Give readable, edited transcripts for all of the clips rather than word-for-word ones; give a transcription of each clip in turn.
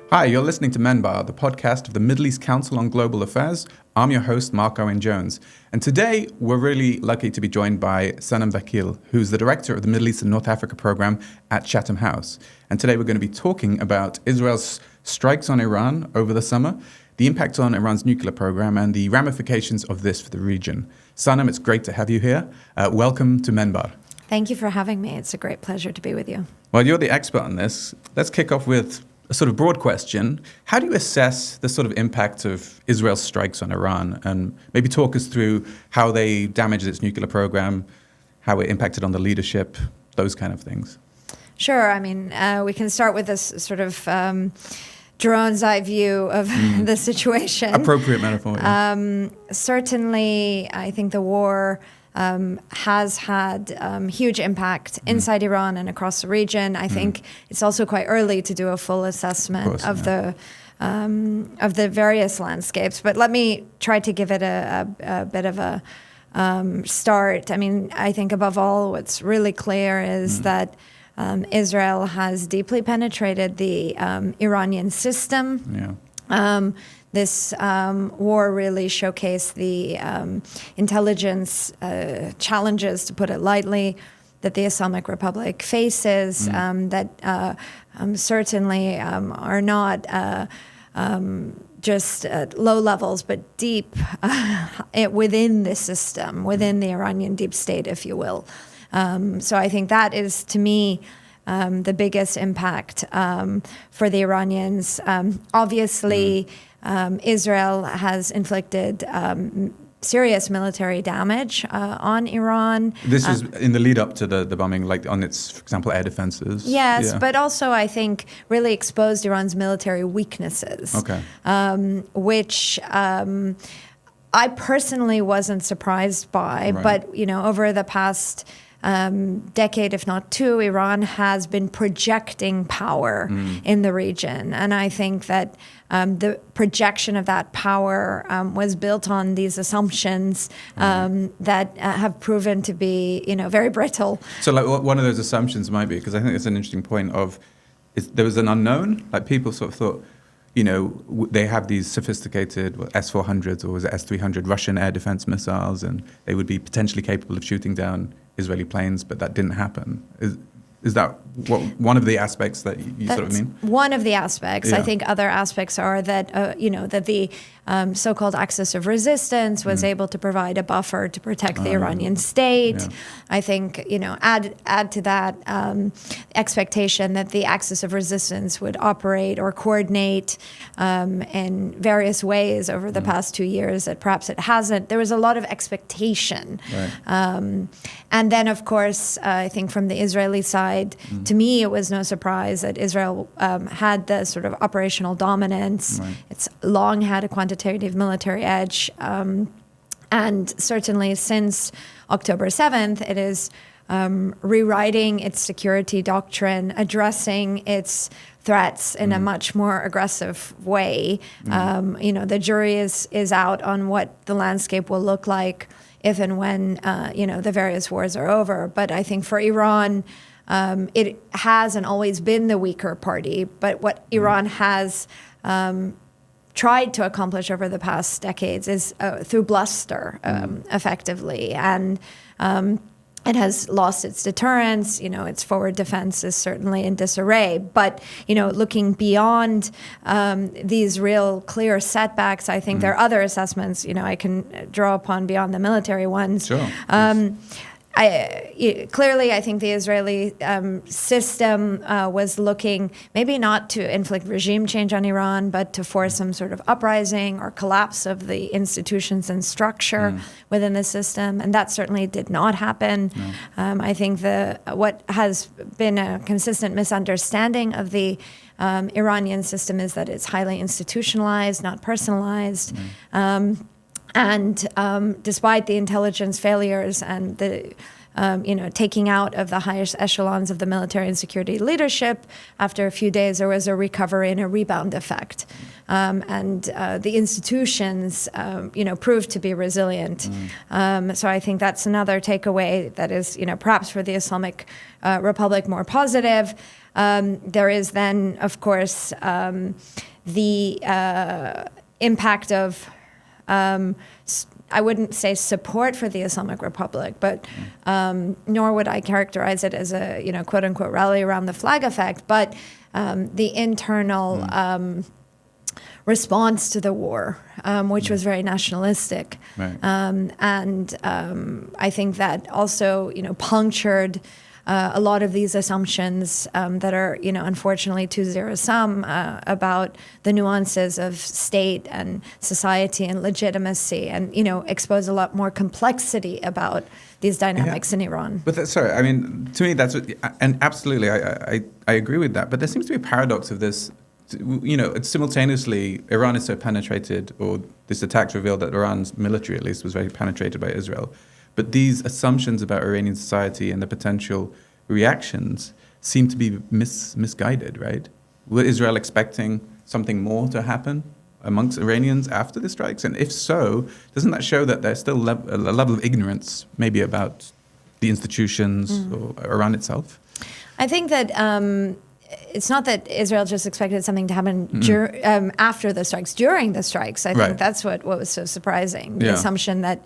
Hi, you're listening to MEnbar, the podcast of the Middle East Council on Global Affairs. I'm your host, Marc Owen Jones. And today, we're really lucky to be joined by Sanam Vakil, who's the director of the Middle East and North Africa program at Chatham House. And today, we're going to be talking about Israel's strikes on Iran over the summer, the impact on Iran's nuclear program, and the ramifications of this for the region. Sanam, it's great to have you here. Welcome to MEnbar. Thank you for having me. It's a great pleasure to be with you. Well, you're the expert on this. Let's kick off with a sort of broad question. How do you assess the sort of impact of Israel's strikes on Iran? And maybe talk us through how they damaged its nuclear program, how it impacted on the leadership, those kind of things. Sure. I mean, we can start with this sort of drone's eye view of the situation. Appropriate metaphor. Yeah. Certainly, I think the war has had huge impact inside Iran and across the region. I think it's also quite early to do a full assessment of the various landscapes. But let me try to give it a bit of a start. I mean, I think above all, what's really clear is that Israel has deeply penetrated the Iranian system. Yeah. This war really showcased the intelligence challenges, to put it lightly, that the Islamic Republic faces, that certainly are not just at low levels, but deep within the system, within the Iranian deep state, if you will. So I think that is, to me, the biggest impact for the Iranians. Obviously, Israel has inflicted serious military damage on Iran. This is in the lead up to the bombing, like on its, for example, air defenses. Yes, but also I think really exposed Iran's military weaknesses, which I personally wasn't surprised by. Right. But, you know, over the past decade, if not two, Iran has been projecting power in the region. And I think that the projection of that power was built on these assumptions that have proven to be, you know, very brittle. So like one of those assumptions might be, because I think it's an interesting point of, there was an unknown, like people sort of thought, you know, they have these sophisticated S-400s or was it S-300 Russian air defense missiles, and they would be potentially capable of shooting down Israeli planes, but that didn't happen. Is that one of the aspects that you sort of mean? One of the aspects. Yeah. I think other aspects are that, that the so-called axis of resistance was able to provide a buffer to protect the Iranian state. Yeah. I think, you know, add to that expectation that the axis of resistance would operate or coordinate in various ways over the past 2 years that perhaps it hasn't. There was a lot of expectation. Right. And then, of course, I think from the Israeli side, to me, it was no surprise that Israel had the sort of operational dominance. Right. It's long had a quantitative military edge. And certainly since October 7th, it is rewriting its security doctrine, addressing its threats in a much more aggressive way. You know, the jury is out on what the landscape will look like if and when, the various wars are over. But I think for Iran, it has and always been the weaker party. But what Iran has tried to accomplish over the past decades is through bluster, effectively. And it has lost its deterrence. You know, its forward defense is certainly in disarray. But, you know, looking beyond these real clear setbacks, I think there are other assessments, you know, I can draw upon beyond the military ones. Sure. Clearly, I think the Israeli system was looking maybe not to inflict regime change on Iran, but to force some sort of uprising or collapse of the institutions and structure within the system, and that certainly did not happen. No. I think what has been a consistent misunderstanding of the Iranian system is that it's highly institutionalized, not personalized. And despite the intelligence failures and the taking out of the highest echelons of the military and security leadership. After a few days, there was a recovery and a rebound effect. And the institutions, proved to be resilient. So I think that's another takeaway that is, perhaps for the Islamic Republic more positive. There is then, of course, the impact of, I wouldn't say support for the Islamic Republic, but nor would I characterize it as a, quote unquote, rally around the flag effect, but the internal response to the war, which was very nationalistic. Right. I think that also, punctured a lot of these assumptions that are, unfortunately too zero-sum about the nuances of state and society and legitimacy, and, expose a lot more complexity about these dynamics in Iran. But to me, that's what, and absolutely, I agree with that. But there seems to be a paradox of this. Simultaneously, Iran is so penetrated, or this attack revealed that Iran's military, at least, was very penetrated by Israel. But these assumptions about Iranian society and the potential reactions seem to be misguided, right? Were Israel expecting something more to happen amongst Iranians after the strikes? And if so, doesn't that show that there's still a level of ignorance maybe about the institutions or Iran itself? I think that it's not that Israel just expected something to happen after the strikes. During the strikes, I think that's what was so surprising. The assumption that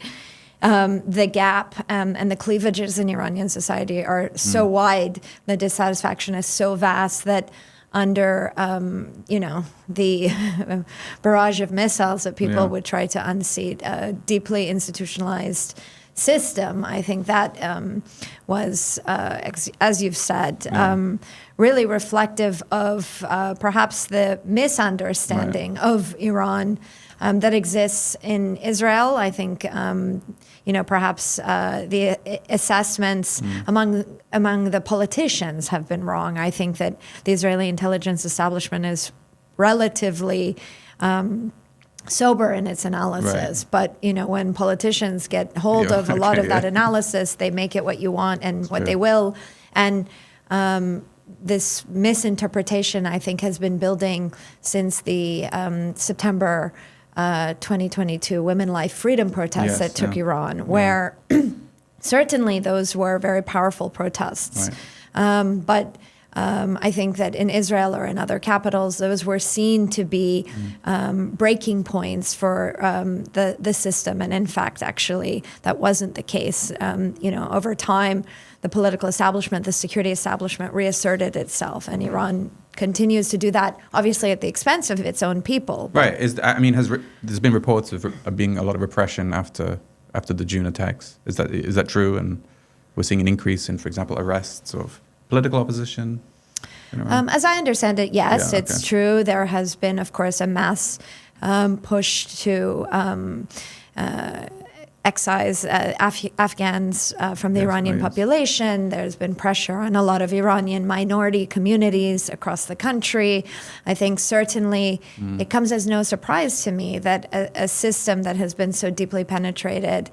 the gap and the cleavages in Iranian society are so wide, the dissatisfaction is so vast that under, the barrage of missiles that people would try to unseat a deeply institutionalized system. I think that was, as you've said, really reflective of perhaps the misunderstanding of Iran that exists in Israel. I think, perhaps the assessments among the politicians have been wrong. I think that the Israeli intelligence establishment is relatively sober in its analysis. But, when politicians get hold of a lot of that analysis, they make it what you want and what they will. And this misinterpretation, I think, has been building since the September 2022 Women Life Freedom protests that took Iran, where certainly those were very powerful protests. But I think that in Israel or in other capitals, those were seen to be breaking points for the system. And in fact, actually, that wasn't the case. Over time, the political establishment, the security establishment reasserted itself, and Iran continues to do that, obviously at the expense of its own people. Right. There's been reports of being a lot of repression after the June attacks. Is that true? And we're seeing an increase in, for example, arrests of political opposition? As I understand it, yes, it's true. There has been, of course, a mass push to excise Afghans from the Iranian population. There's been pressure on a lot of Iranian minority communities across the country. I think certainly it comes as no surprise to me that a system that has been so deeply penetrated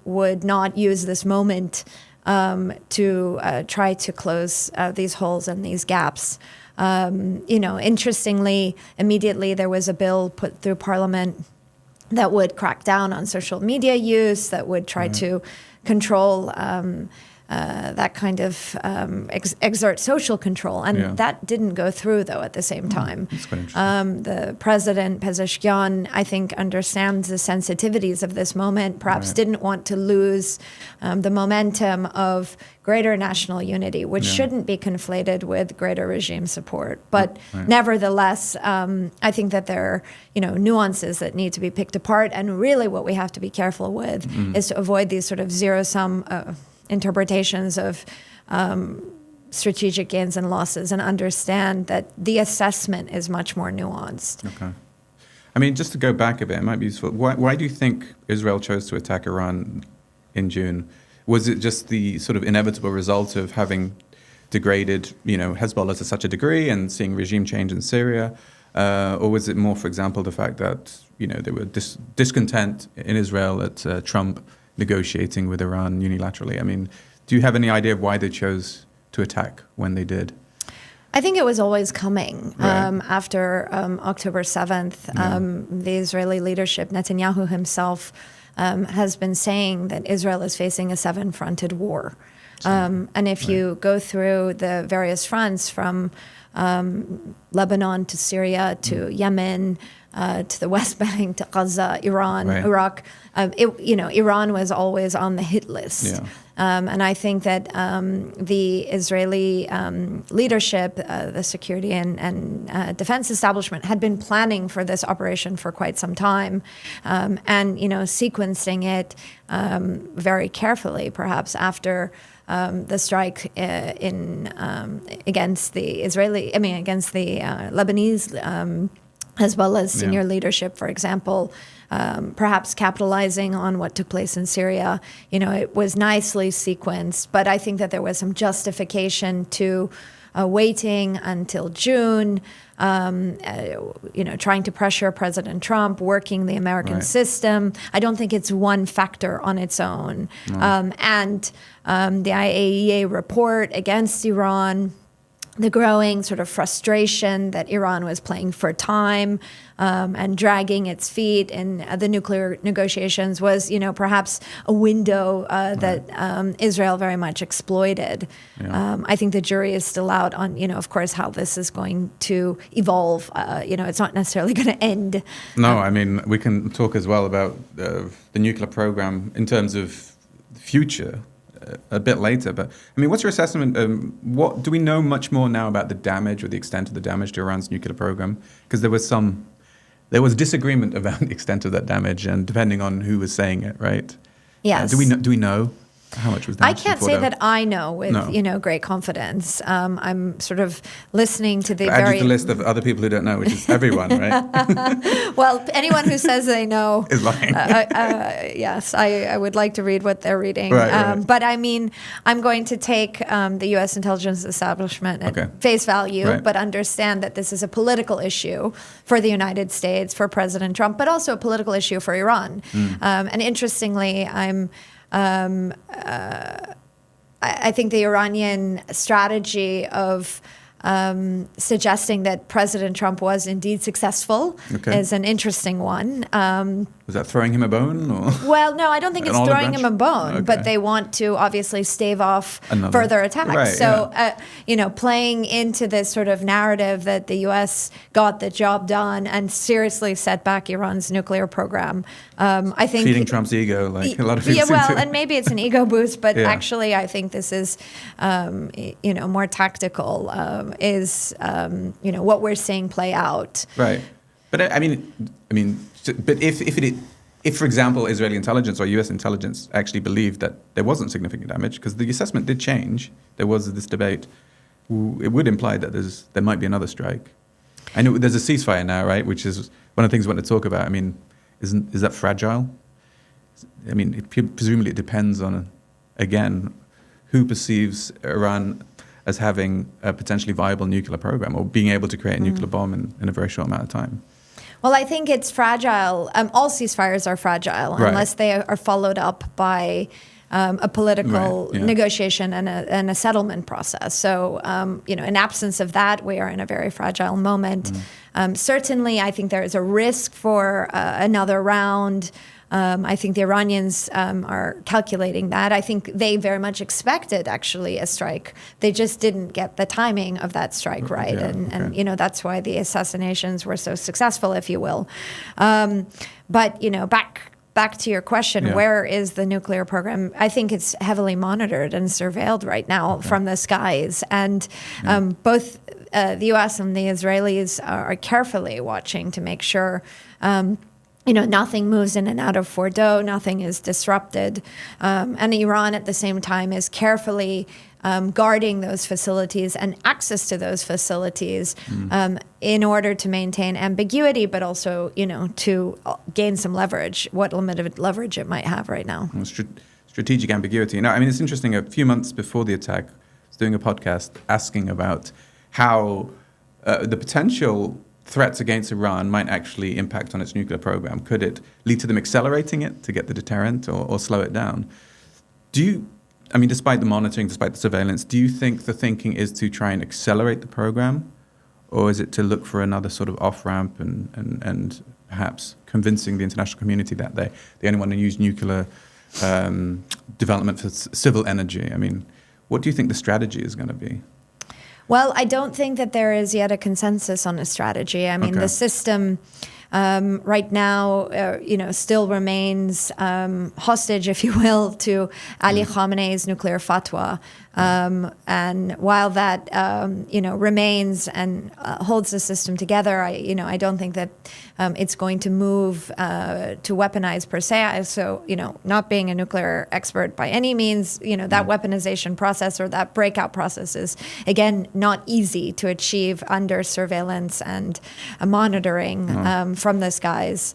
would not use this moment to try to close these holes and these gaps. Interestingly, immediately there was a bill put through Parliament that would crack down on social media use, that would try to control that kind of exert social control. And that didn't go through, though, at the same time. That's quite interesting. The president, Pezeshkian, I think, understands the sensitivities of this moment, perhaps didn't want to lose the momentum of greater national unity, which shouldn't be conflated with greater regime support. But nevertheless, I think that there are nuances that need to be picked apart. And really what we have to be careful with is to avoid these sort of zero-sum interpretations of strategic gains and losses, and understand that the assessment is much more nuanced. Okay. Just to go back a bit, it might be useful. Why do you think Israel chose to attack Iran in June? Was it just the sort of inevitable result of having degraded, Hezbollah to such a degree and seeing regime change in Syria? Or was it more, for example, the fact that, there were discontent in Israel at Trump negotiating with Iran unilaterally. I mean, do you have any idea of why they chose to attack when they did? I think it was always coming. Right. After October 7th, the Israeli leadership, Netanyahu himself, has been saying that Israel is facing a seven-fronted war. And if you go through the various fronts from Lebanon to Syria to Yemen to the West Bank to Gaza, Iran, Iraq, Iran was always on the hit list. Yeah. And I think that the Israeli leadership, the security and defense establishment had been planning for this operation for quite some time, and sequencing it very carefully, perhaps after the strike against the Lebanese, as well as senior leadership, for example. Perhaps capitalizing on what took place in Syria. It was nicely sequenced, but I think that there was some justification to waiting until June, trying to pressure President Trump, working the American system. I don't think it's one factor on its own. No. And the IAEA report against Iran, the growing sort of frustration that Iran was playing for time and dragging its feet in the nuclear negotiations was, perhaps a window that Israel very much exploited. Yeah. I think the jury is still out on, of course, how this is going to evolve. It's not necessarily going to end. No, I mean, we can talk as well about the nuclear program in terms of the future a bit later, but I mean, what's your assessment? What do we know much more now about the damage or the extent of the damage to Iran's nuclear program? Because there was disagreement about the extent of that damage, and depending on who was saying it, right? Yes. Do we know how much was damaged? I can't say that I know with great confidence. I'm sort of listening to the add to the list of other people who don't know, which is everyone, right? Well, anyone who says they know is lying. Yes, I would like to read what they're reading. Right. But I mean, I'm going to take the U.S. intelligence establishment at face value, but understand that this is a political issue for the United States, for President Trump, but also a political issue for Iran. And interestingly, I think the Iranian strategy of suggesting that President Trump was indeed successful is an interesting one. Was that throwing him a bone? Or? Well, no, I don't think it's throwing him a bone, but they want to obviously stave off further attacks. Right, so, playing into this sort of narrative that the U.S. got the job done and seriously set back Iran's nuclear program. I think feeding Trump's ego, like a lot of people. Yeah, well, and maybe it's an ego boost, but actually, I think this is, more tactical. Is what we're seeing play out. Right, but I mean, but if, for example, Israeli intelligence or U.S. intelligence actually believed that there wasn't significant damage, because the assessment did change, there was this debate, it would imply that there might be another strike. I know there's a ceasefire now, right, which is one of the things we want to talk about. I mean, is that fragile? I mean, presumably it depends on, again, who perceives Iran as having a potentially viable nuclear program or being able to create a nuclear bomb in a very short amount of time. Well, I think it's fragile. All ceasefires are fragile unless they are followed up by a political negotiation and a settlement process. So, in absence of that, we are in a very fragile moment. Certainly, I think there is a risk for another round. I think the Iranians are calculating that. I think they very much expected, actually, a strike. They just didn't get the timing of that strike right. And that's why the assassinations were so successful, if you will. But, back to your question, where is the nuclear program? I think it's heavily monitored and surveilled right now from the skies. And both the U.S. and the Israelis are carefully watching to make sure nothing moves in and out of Fordo, nothing is disrupted. And Iran at the same time is carefully guarding those facilities and access to those facilities in order to maintain ambiguity, but also, to gain some leverage, what limited leverage it might have right now. Strategic ambiguity. Now, I mean, it's interesting, a few months before the attack, I was doing a podcast asking about how the potential threats against Iran might actually impact on its nuclear program? Could it lead to them accelerating it to get the deterrent or slow it down? Despite the monitoring, despite the surveillance, do you think the thinking is to try and accelerate the program? Or is it to look for another sort of off-ramp and perhaps convincing the international community that they only want to use nuclear development for civil energy? I mean, what do you think the strategy is going to be? Well, I don't think that there is yet a consensus on a strategy. I mean, the system right now, still remains hostage, if you will, to Ali Khamenei's nuclear fatwa. And while that, remains and holds the system together, I don't think that it's going to move to weaponize per se. So, not being a nuclear expert by any means, that weaponization process or that breakout process is, again, not easy to achieve under surveillance and monitoring from the skies.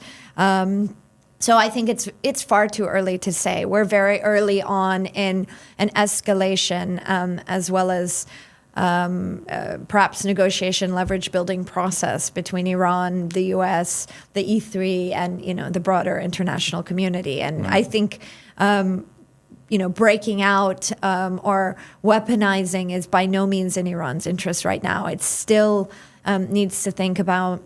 So I think it's far too early to say. We're very early on in an escalation, as well as perhaps negotiation leverage building process between Iran, the US, the E3, and the broader international community. And I think breaking out or weaponizing is by no means in Iran's interest right now. It still needs to think about.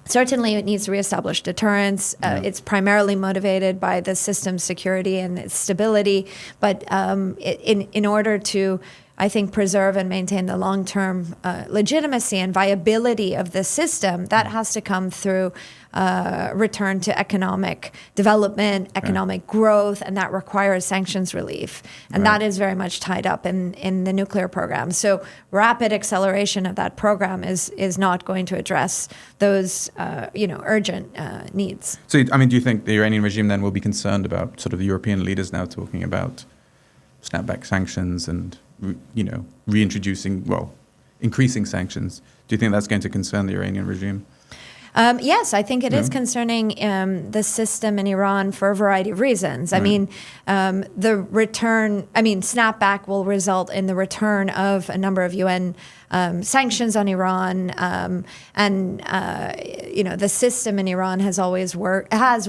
Certainly, it needs to reestablish deterrence. It's primarily motivated by the system's security and its stability. But in order to, I think, preserve and maintain the long-term legitimacy and viability of the system, that has to come through return to economic development, economic growth, and that requires sanctions relief. And that is very much tied up in the nuclear program. So rapid acceleration of that program is not going to address those urgent needs. So, do you think the Iranian regime then will be concerned about sort of the European leaders now talking about snapback sanctions and increasing sanctions? Do you think that's going to concern the Iranian regime? Yes, I think it is concerning the system in Iran for a variety of reasons. Snapback will result in the return of a number of UN sanctions on Iran, the system in Iran has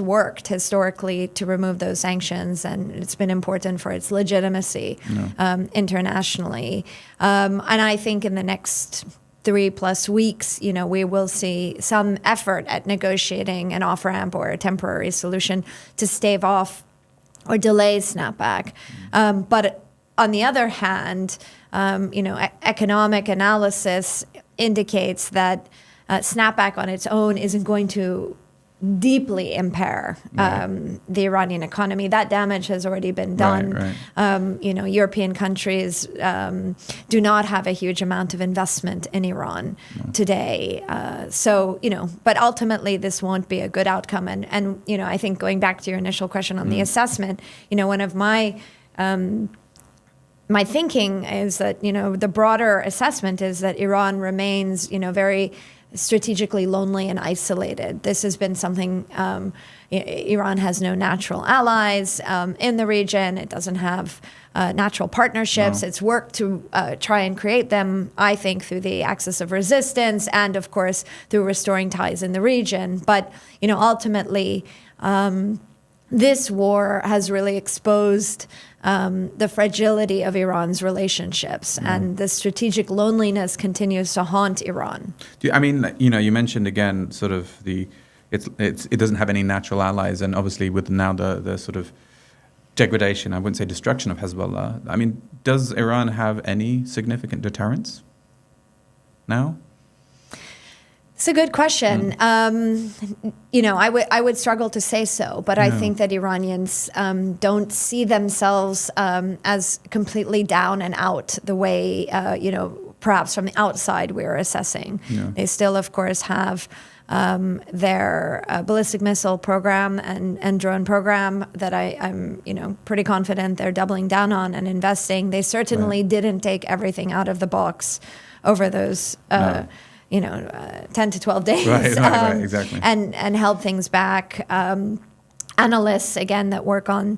worked historically to remove those sanctions, and it's been important for its legitimacy internationally. And I think in the next 3+ weeks, we will see some effort at negotiating an off-ramp or a temporary solution to stave off or delay snapback. But on the other hand, economic analysis indicates that snapback on its own isn't going to deeply impair the Iranian economy. That damage has already been done. European countries do not have a huge amount of investment in Iran today. But ultimately this won't be a good outcome. And I think going back to your initial question on the assessment, one of my thinking is that, the broader assessment is that Iran remains, very strategically lonely and isolated. This has been something, Iran has no natural allies in the region. It doesn't have natural partnerships. It's worked to try and create them, I think, through the axis of resistance and, of course, through restoring ties in the region. But, ultimately, this war has really exposed the fragility of Iran's relationships, and the strategic loneliness continues to haunt Iran. You mentioned again sort of it doesn't have any natural allies, and obviously with now the sort of degradation, I wouldn't say destruction of Hezbollah. Does Iran have any significant deterrence now? It's a good question. I would struggle to say so, but I think that Iranians don't see themselves as completely down and out the way, perhaps from the outside we're assessing. They still, of course, have their ballistic missile program and drone program that I'm pretty confident they're doubling down on and investing. They certainly didn't take everything out of the box over those 10 to 12 days. Right, exactly. And held things back. analysts, again, that work on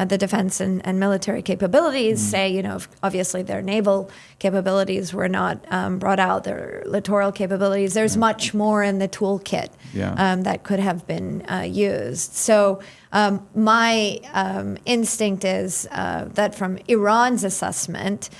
the defense and military capabilities say, obviously their naval capabilities were not brought out, their littoral capabilities. There's much more in the toolkit that could have been used. So my instinct is that from Iran's assessment,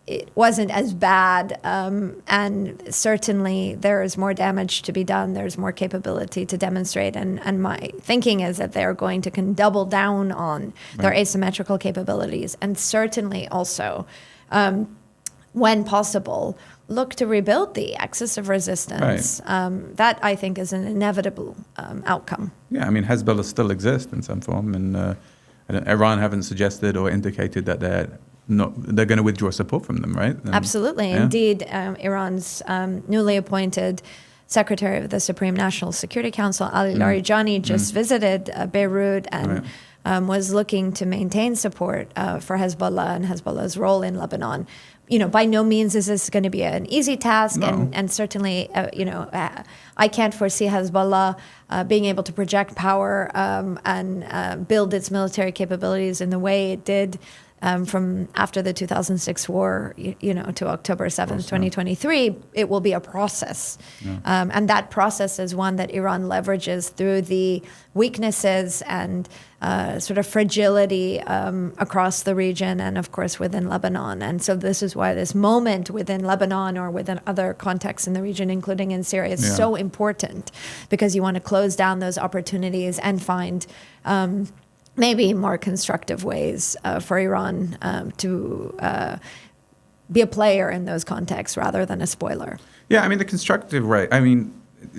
it wasn't as bad, and certainly there is more damage to be done. There's more capability to demonstrate, and my thinking is that they're going to double down on their asymmetrical capabilities, and certainly also, when possible, look to rebuild the axis of resistance. That, I think, is an inevitable outcome. Yeah, I mean, Hezbollah still exists in some form, and Iran haven't suggested or indicated that they're going to withdraw support from them, right? Absolutely. Indeed, Iran's newly appointed Secretary of the Supreme National Security Council, Ali Larijani, just visited Beirut and was looking to maintain support for Hezbollah and Hezbollah's role in Lebanon. By no means is this going to be an easy task, and certainly, I can't foresee Hezbollah being able to project power and build its military capabilities in the way it did from after the 2006 war, to October 7th, 2023. It will be a process. And that process is one that Iran leverages through the weaknesses and sort of fragility across the region and, of course, within Lebanon. And so this is why this moment within Lebanon or within other contexts in the region, including in Syria, is so important, because you want to close down those opportunities and find maybe more constructive ways for Iran to be a player in those contexts rather than a spoiler. Yeah, I mean, the constructive way,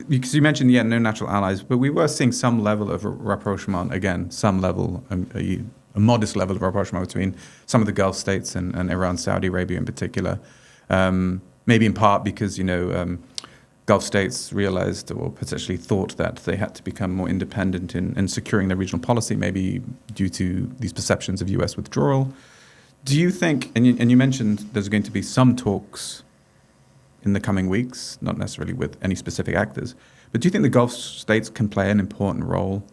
because you mentioned, no natural allies, but we were seeing some level of rapprochement, again, some level, a modest level of rapprochement between some of the Gulf states and Iran, Saudi Arabia in particular. Maybe in part because, Gulf states realized or potentially thought that they had to become more independent in securing their regional policy, maybe due to these perceptions of U.S. withdrawal. Do you think, and you mentioned there's going to be some talks in the coming weeks, not necessarily with any specific actors, but do you think the Gulf states can play an important role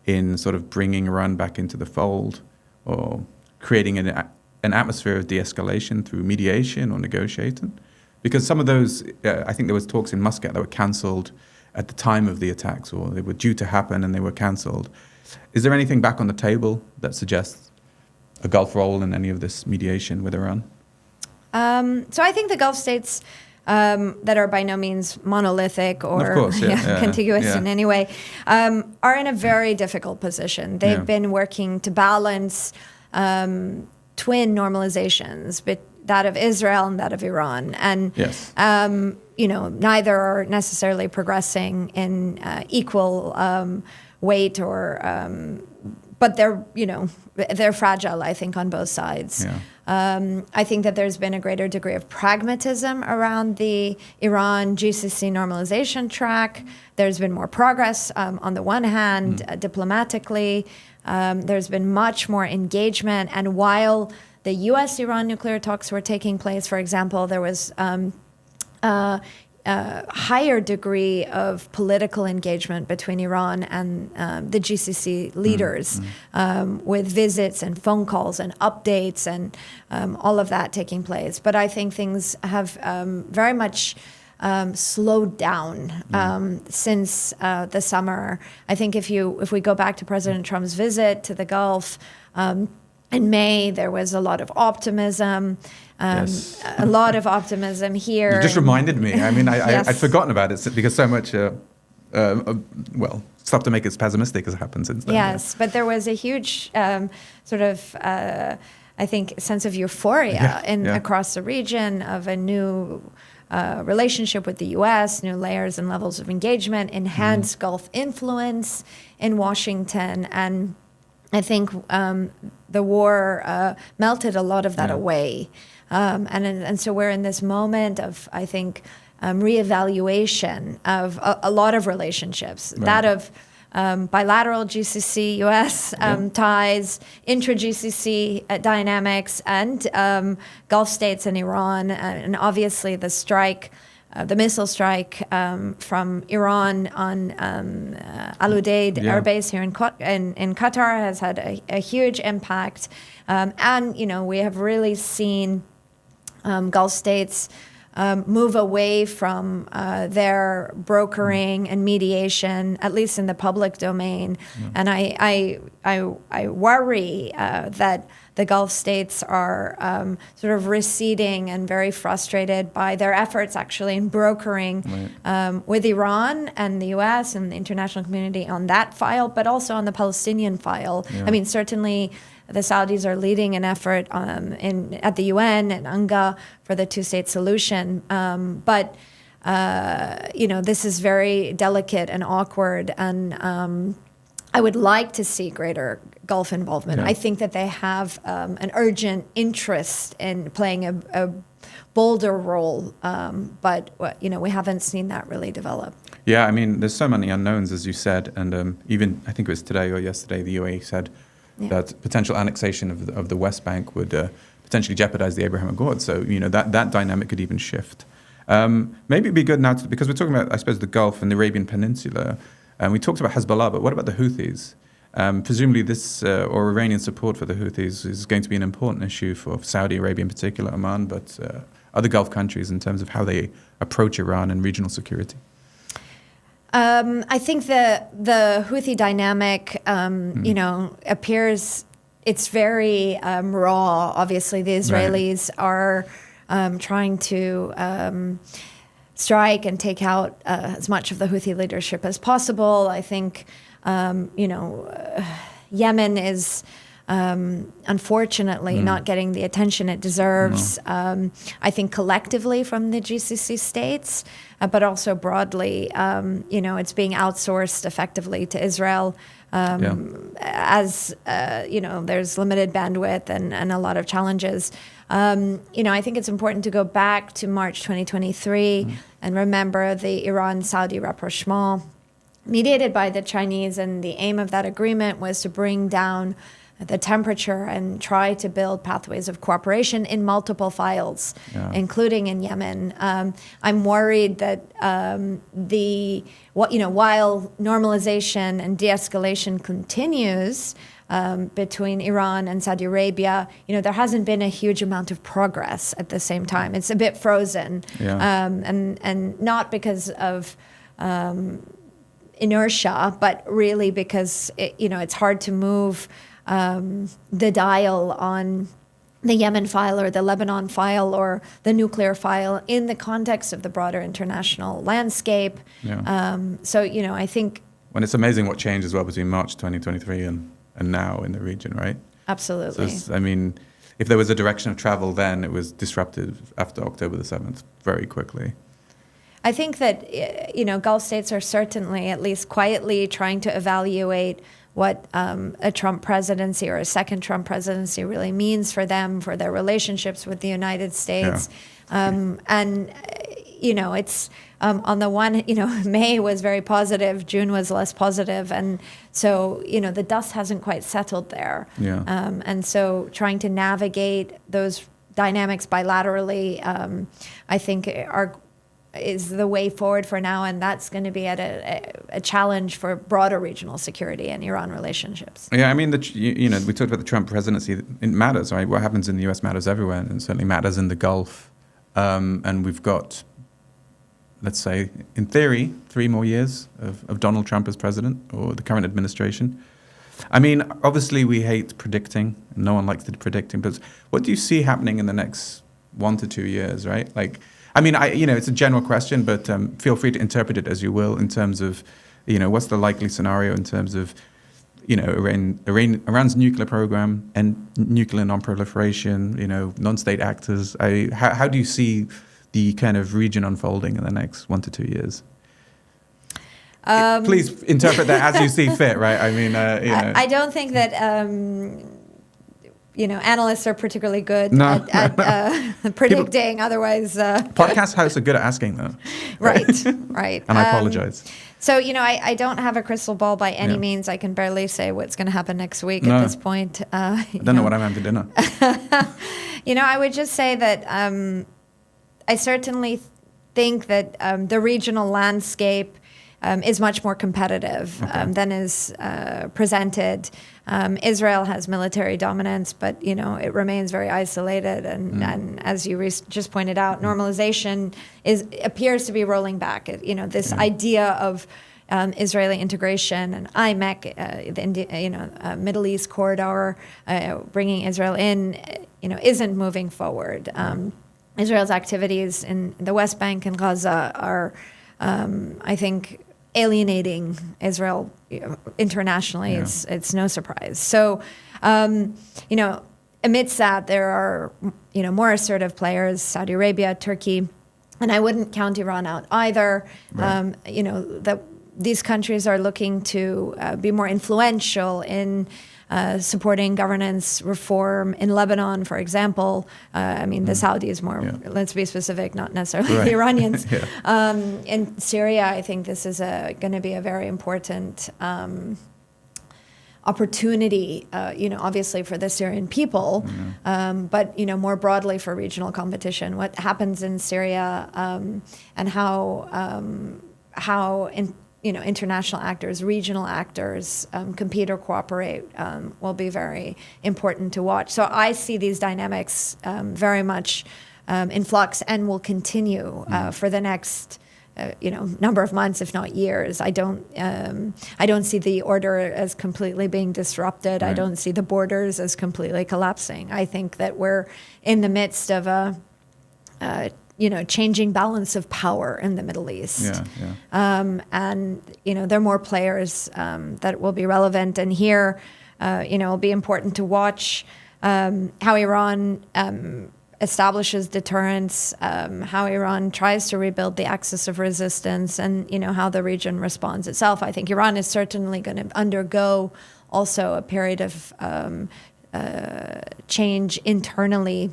in sort of bringing Iran back into the fold or creating an atmosphere of de-escalation through mediation or negotiating? Because some of those, I think there was talks in Muscat that were cancelled at the time of the attacks, or they were due to happen and they were cancelled. Is there anything back on the table that suggests a Gulf role in any of this mediation with Iran? So I think the Gulf states that are by no means monolithic or contiguous in any way are in a very difficult position. They've been working to balance twin normalizations, but that of Israel and that of Iran. And, neither are necessarily progressing in equal weight but they're fragile, I think, on both sides. I think that there's been a greater degree of pragmatism around the Iran-GCC normalization track. There's been more progress on the one hand, diplomatically. There's been much more engagement. And while the U.S.-Iran nuclear talks were taking place, for example, there was a higher degree of political engagement between Iran and the GCC leaders, with visits and phone calls and updates and all of that taking place. But I think things have very much slowed down since the summer. I think if we go back to President Trump's visit to the Gulf, in May, there was a lot of optimism, a lot of optimism here. You just reminded me. I mean, I'd forgotten about it because so much, stuff to make it as pessimistic as happened since then. Yes, but there was a huge sort of, I think, sense of euphoria across the region of a new relationship with the U.S., new layers and levels of engagement, enhanced Gulf influence in Washington, and I think the war melted a lot of that away. And so we're in this moment of, I think, reevaluation of a lot of relationships, that of bilateral GCC-US ties, intra-GCC dynamics, and Gulf states and Iran. And obviously the strike the missile strike from Iran on Al Udeid air base here in Qatar has had a huge impact. And, we have really seen Gulf states move away from their brokering and mediation, at least in the public domain. And I worry that the Gulf states are sort of receding and very frustrated by their efforts actually in brokering with Iran and the US and the international community on that file, but also on the Palestinian file. I mean, certainly the Saudis are leading an effort at the UN and UNGA for the two-state solution. But this is very delicate and awkward, and I would like to see greater Gulf involvement. I think that they have an urgent interest in playing a bolder role, but we haven't seen that really develop. Yeah, I mean, there's so many unknowns, as you said, and even I think it was today or yesterday, the UAE said that potential annexation of the West Bank would potentially jeopardize the Abraham Accords. So, that dynamic could even shift. Maybe it'd be good now, because we're talking about, I suppose, the Gulf and the Arabian Peninsula, and we talked about Hezbollah, but what about the Houthis? Presumably this, or Iranian support for the Houthis is going to be an important issue for Saudi Arabia in particular, Oman, but other Gulf countries in terms of how they approach Iran and regional security. I think the Houthi dynamic, appears, it's very raw. Obviously, the Israelis are trying to strike and take out as much of the Houthi leadership as possible. I think, Yemen is unfortunately not getting the attention it deserves. I think collectively from the GCC states, but also broadly, it's being outsourced effectively to Israel. As there's limited bandwidth and a lot of challenges. I think it's important to go back to March 2023 and remember the Iran-Saudi rapprochement mediated by the Chinese, and the aim of that agreement was to bring down the temperature and try to build pathways of cooperation in multiple files, including in Yemen. I'm worried that while normalization and de-escalation continues between Iran and Saudi Arabia, there hasn't been a huge amount of progress at the same time. It's a bit frozen, and not because of inertia, but really because it's hard to move the dial on the Yemen file or the Lebanon file or the nuclear file in the context of the broader international landscape. So, I think... When it's amazing what changed as well between March 2023 and now in the region, right? Absolutely. So if there was a direction of travel then, it was disrupted after October the 7th very quickly. I think that, Gulf states are certainly, at least quietly, trying to evaluate what a Trump presidency or a second Trump presidency really means for them, for their relationships with the United States. And, it's on the one, May was very positive, June was less positive. And so, the dust hasn't quite settled there. And so trying to navigate those dynamics bilaterally, I think is the way forward for now, and that's going to be at a challenge for broader regional security and Iran relationships. Yeah, I mean, we talked about the Trump presidency. It matters, right? What happens in the U.S. matters everywhere, and certainly matters in the Gulf. And we've got, let's say, in theory, 3 more years of Donald Trump as president, or the current administration. I mean, obviously, we hate predicting. No one likes to predicting, but what do you see happening in the next 1 to 2 years, right? I mean, it's a general question, but feel free to interpret it as you will in terms of, what's the likely scenario in terms of, Iran's nuclear program and nuclear non-proliferation, non-state actors. How do you see the kind of region unfolding in the next 1 to 2 years? Please interpret that as you see fit, right? I mean, I don't think that... analysts are particularly good at predicting. Otherwise, podcast hosts are good at asking, though. Right. And I apologize. So, I don't have a crystal ball by any means. I can barely say what's going to happen next week at this point. I don't know what I'm having for dinner. I would just say that I certainly think that the regional landscape is much more competitive than is presented. Israel has military dominance, but it remains very isolated, and as you just pointed out, normalization appears to be rolling back. This idea of Israeli integration and IMEC, the Middle East corridor, bringing Israel in, isn't moving forward. Israel's activities in the West Bank and Gaza are, I think, alienating Israel internationally. It's no surprise. So, amidst that, there are more assertive players: Saudi Arabia, Turkey, and I wouldn't count Iran out either. Right. These countries are looking to be more influential in supporting governance reform in Lebanon, for example. The Saudis more, let's be specific, not necessarily the Iranians. In Syria, I think this is going to be a very important opportunity, obviously for the Syrian people, but, more broadly for regional competition. What happens in Syria and how international actors, regional actors compete or cooperate will be very important to watch. So I see these dynamics very much in flux and will continue for the next number of months, if not years. I don't see the order as completely being disrupted. Right. I don't see the borders as completely collapsing. I think that we're in the midst of a changing balance of power in the Middle East. And, there are more players that will be relevant. And here, it'll be important to watch how Iran establishes deterrence, how Iran tries to rebuild the axis of resistance, and, how the region responds itself. I think Iran is certainly going to undergo also a period of change internally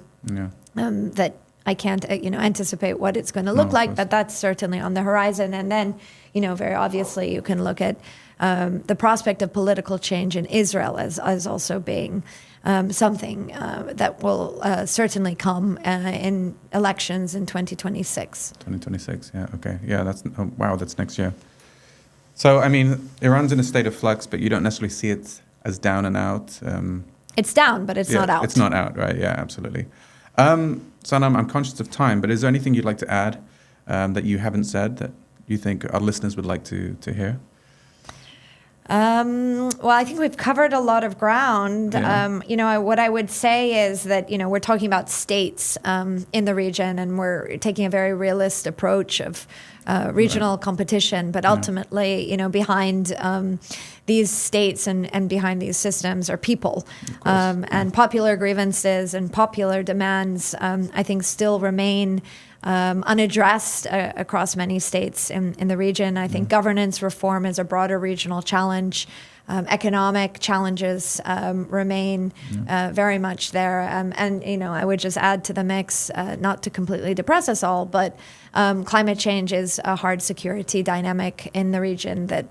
that I can't, anticipate what it's going to look like, but that's certainly on the horizon. And then, very obviously, you can look at the prospect of political change in Israel as also being something that will certainly come in elections in 2026. 2026, yeah, okay. Yeah, that's next year. So, Iran's in a state of flux, but you don't necessarily see it as down and out. It's down, but it's not out. It's not out, right? Yeah, absolutely. Sanam, I'm conscious of time, but is there anything you'd like to add that you haven't said that you think our listeners would like to hear? Well, I think we've covered a lot of ground. What I would say is that, we're talking about states in the region, and we're taking a very realist approach of regional competition. But ultimately, behind these states and behind these systems are people. And popular grievances and popular demands, I think, still remain unaddressed across many states in the region. I think governance reform is a broader regional challenge. Economic challenges remain very much there. And I would just add to the mix, not to completely depress us all, but climate change is a hard security dynamic in the region that,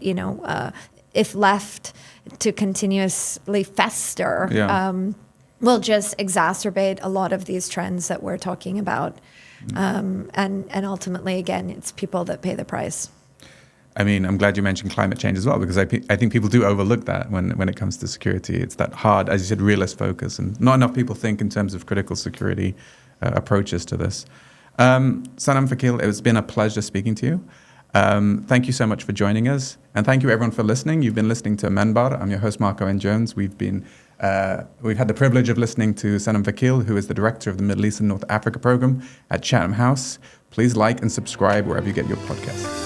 if left to continuously fester, will just exacerbate a lot of these trends that we're talking about. And ultimately, again, it's people that pay the price. I'm glad you mentioned climate change as well, because I think people do overlook that when it comes to security. It's that hard, as you said, realist focus, and not enough people think in terms of critical security approaches to this. Sanam Vakil, it's been a pleasure speaking to you. Thank you so much for joining us, and thank you everyone for listening. You've been listening to MEnbar. I'm your host, Marc Owen Jones. We've had the privilege of listening to Sanam Vakil, who is the director of the Middle East and North Africa program at Chatham House. Please like and subscribe wherever you get your podcasts.